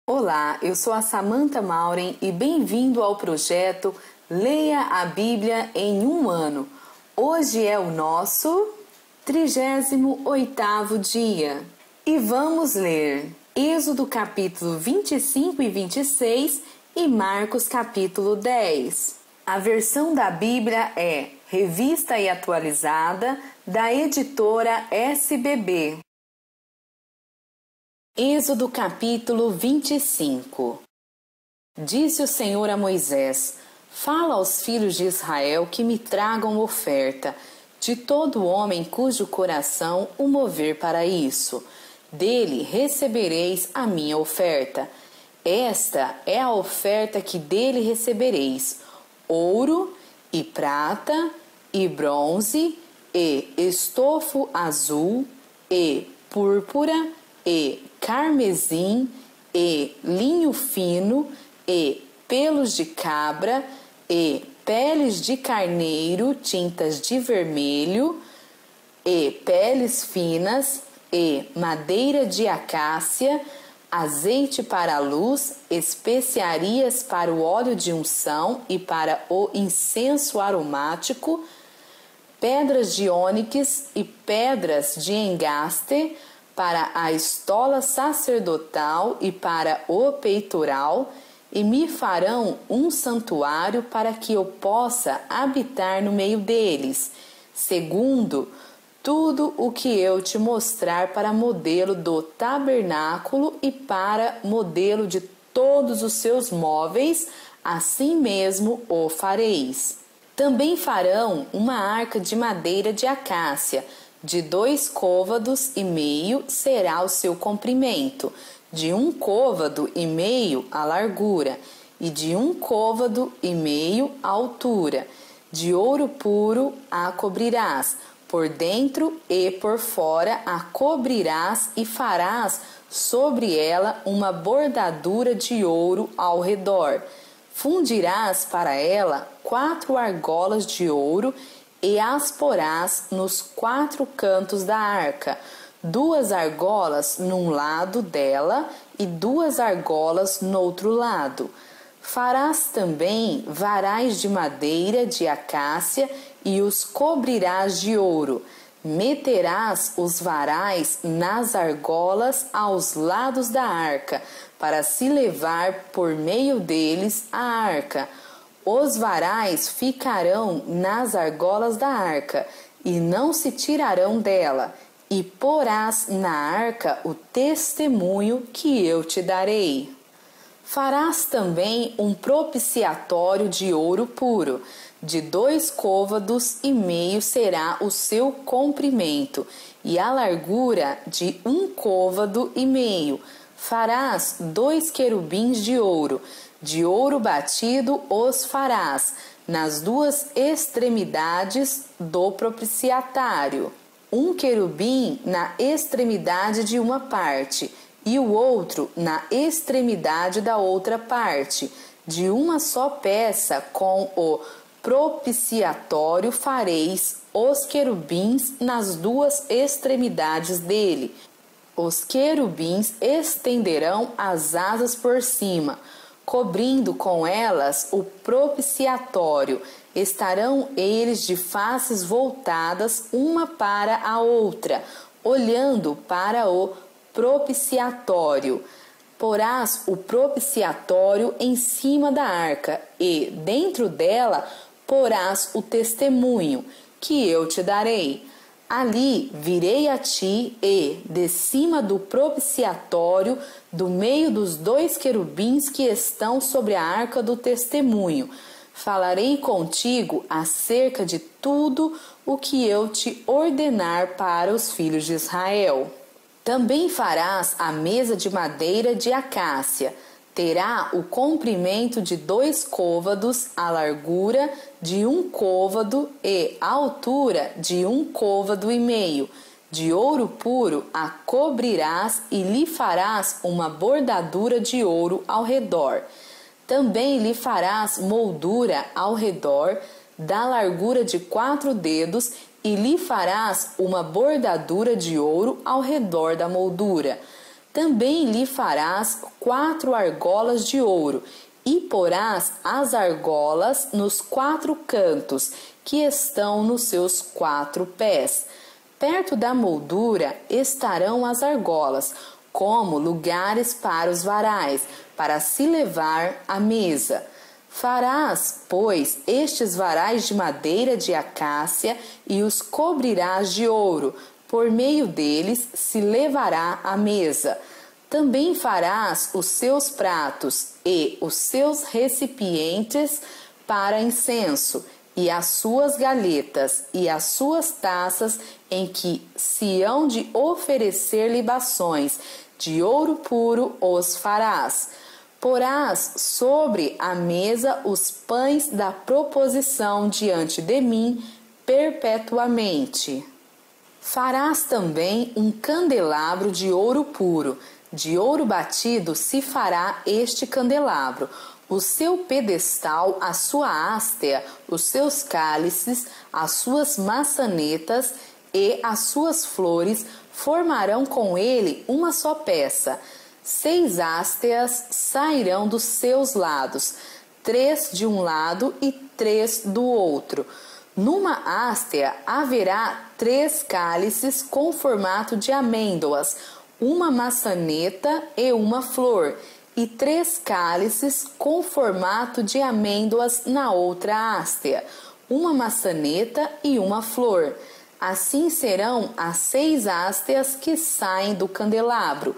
Olá, eu sou a Samantha Mauren e bem-vindo ao projeto Leia a Bíblia em um ano. Hoje é o nosso 38º dia e vamos ler Êxodo capítulo 25 e 26 e Marcos capítulo 10. A versão da Bíblia é Revista e Atualizada da editora SBB. Êxodo capítulo 25. Disse o Senhor a Moisés: Fala aos filhos de Israel que me tragam oferta, de todo homem cujo coração o mover para isso. Dele recebereis a minha oferta. Esta é a oferta que dele recebereis: ouro e prata e bronze e estofo azul e púrpura e carmesim, e linho fino, e pelos de cabra, e peles de carneiro, tintas de vermelho, e peles finas, e madeira de acácia, azeite para a luz, especiarias para o óleo de unção e para o incenso aromático, pedras de ônix e pedras de engaste, para a estola sacerdotal e para o peitoral, e me farão um santuário para que eu possa habitar no meio deles, segundo tudo o que eu te mostrar para modelo do tabernáculo e para modelo de todos os seus móveis, assim mesmo o fareis. Também farão uma arca de madeira de acácia, de 2 côvados e meio será o seu comprimento, de 1 côvado e meio a largura, e de 1 côvado e meio a altura. De ouro puro a cobrirás, por dentro e por fora a cobrirás e farás sobre ela uma bordadura de ouro ao redor. Fundirás para ela 4 argolas de ouro e as porás nos 4 cantos da arca, 2 argolas num lado dela e 2 argolas no outro lado. Farás também varais de madeira de acácia e os cobrirás de ouro. Meterás os varais nas argolas aos lados da arca, para se levar por meio deles a arca. Os varais ficarão nas argolas da arca, e não se tirarão dela, e porás na arca o testemunho que eu te darei. Farás também um propiciatório de ouro puro, de 2 côvados e meio será o seu comprimento, e a largura de 1 côvado e meio. Farás 2 querubins de ouro batido os farás, nas 2 extremidades do propiciatário. 1 querubim na extremidade de uma parte, e o outro na extremidade da outra parte. De uma só peça com o propiciatório fareis os querubins nas 2 extremidades dele. Os querubins estenderão as asas por cima, cobrindo com elas o propiciatório. Estarão eles de faces voltadas uma para a outra, olhando para o propiciatório. Porás o propiciatório em cima da arca, e dentro dela porás o testemunho que eu te darei. Ali virei a ti e, de cima do propiciatório, do meio dos 2 querubins que estão sobre a arca do testemunho, falarei contigo acerca de tudo o que eu te ordenar para os filhos de Israel. Também farás a mesa de madeira de acácia. Terá o comprimento de 2 côvados, a largura de 1 côvado e a altura de 1 côvado e meio. De ouro puro a cobrirás e lhe farás uma bordadura de ouro ao redor. Também lhe farás moldura ao redor, da largura de 4 dedos, e lhe farás uma bordadura de ouro ao redor da moldura. Também lhe farás 4 argolas de ouro, e porás as argolas nos 4 cantos, que estão nos seus 4 pés. Perto da moldura estarão as argolas, como lugares para os varais, para se levar à mesa. Farás, pois, estes varais de madeira de acácia e os cobrirás de ouro. Por meio deles se levará à mesa. Também farás os seus pratos e os seus recipientes para incenso, e as suas galhetas e as suas taças em que se hão de oferecer libações, de ouro puro os farás. Porás sobre a mesa os pães da proposição diante de mim perpetuamente. Farás também um candelabro de ouro puro. De ouro batido se fará este candelabro. O seu pedestal, a sua haste, os seus cálices, as suas maçanetas e as suas flores formarão com ele uma só peça. 6 hastes sairão dos seus lados, 3 de um lado e 3 do outro. Numa haste haverá 3 cálices com formato de amêndoas, uma maçaneta e uma flor, e 3 cálices com formato de amêndoas na outra haste, uma maçaneta e uma flor. Assim serão as 6 hastes que saem do candelabro.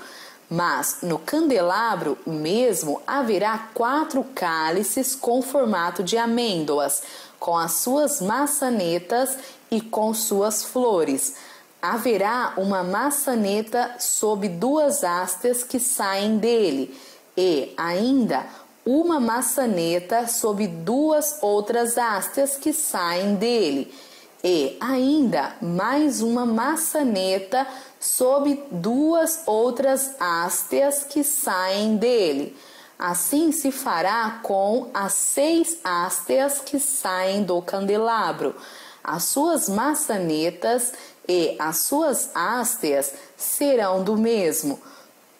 Mas no candelabro mesmo haverá 4 cálices com formato de amêndoas, com as suas maçanetas e com suas flores. Haverá uma maçaneta sob 2 hastes que saem dele, e ainda uma maçaneta sob 2 outras hastes que saem dele, e ainda mais uma maçaneta sob 2 outras hastes que saem dele. Assim se fará com as 6 hastes que saem do candelabro. As suas maçanetas e as suas hastes serão do mesmo.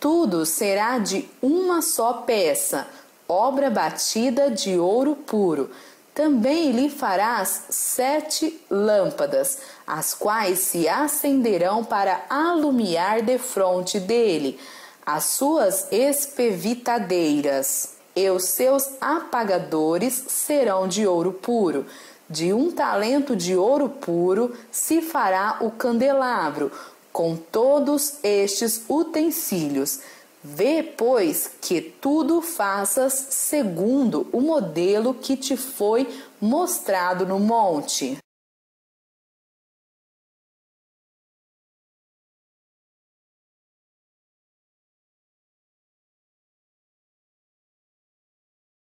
Tudo será de uma só peça, obra batida de ouro puro. Também lhe farás 7 lâmpadas, as quais se acenderão para alumiar defronte dele, as suas espevitadeiras, e os seus apagadores serão de ouro puro. De 1 talento de ouro puro se fará o candelabro, com todos estes utensílios. Vê, pois, que tudo faças segundo o modelo que te foi mostrado no monte.